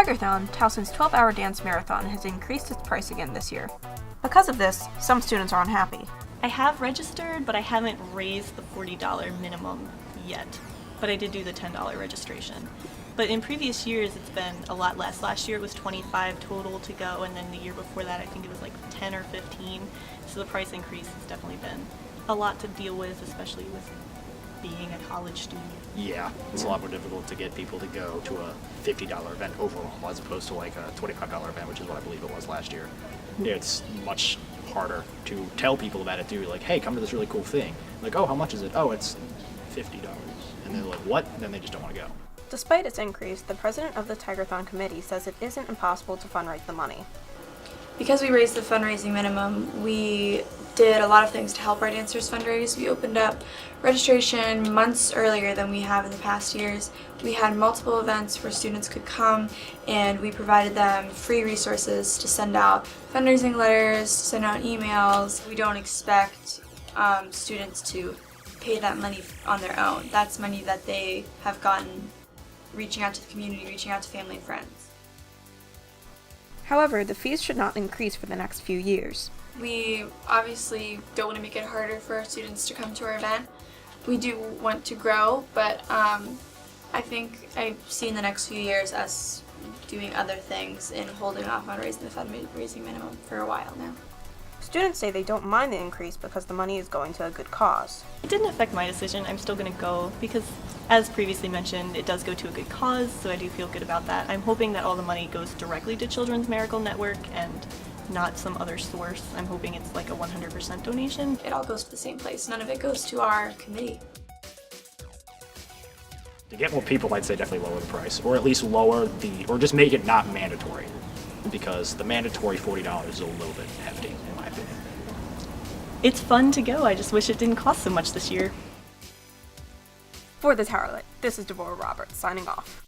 TigerTHON, Towson's 12-hour dance marathon, has increased its price again this year. Because of this, some students are unhappy. I have registered, but I haven't raised the $40 minimum yet. But I did do the $10 registration. But in previous years, it's been a lot less. Last year it was $25 total to go, and then the year before that I think it was like $10 or $15. So the price increase has definitely been a lot to deal with, especially with being a college student. Yeah, it's a lot more difficult to get people to go to a $50 event overall as opposed to like a $25 event, which is what I believe it was last year. It's much harder to tell people about it too. Like, hey, come to this really cool thing. Like, oh, how much is it? Oh, it's $50. And they're like, what? And then they just don't want to go. Despite its increase, the president of the TigerTHON committee says it isn't impossible to fundraise the money. Because we raised the fundraising minimum, we did a lot of things to help our dancers fundraise. We opened up registration months earlier than we have in the past years. We had multiple events where students could come, and we provided them free resources to send out fundraising letters, to send out emails. We don't expect students to pay that money on their own. That's money that they have gotten reaching out to the community, reaching out to family and friends. However, the fees should not increase for the next few years. We obviously don't want to make it harder for our students to come to our event. We do want to grow, but I think I see in the next few years us doing other things and holding off on raising the fundraising minimum for a while now. Students say they don't mind the increase because the money is going to a good cause. It didn't affect my decision. I'm still going to go because, as previously mentioned, it does go to a good cause, so I do feel good about that. I'm hoping that all the money goes directly to Children's Miracle Network and not some other source. I'm hoping it's like a 100% donation. It all goes to the same place. None of it goes to our committee. To get more people, I'd say definitely lower the price, or at least lower or just make it not mandatory, because the mandatory $40 is a little bit hefty, in my opinion. It's fun to go. I just wish it didn't cost so much this year. For the Towerlight, this is Deborah Roberts signing off.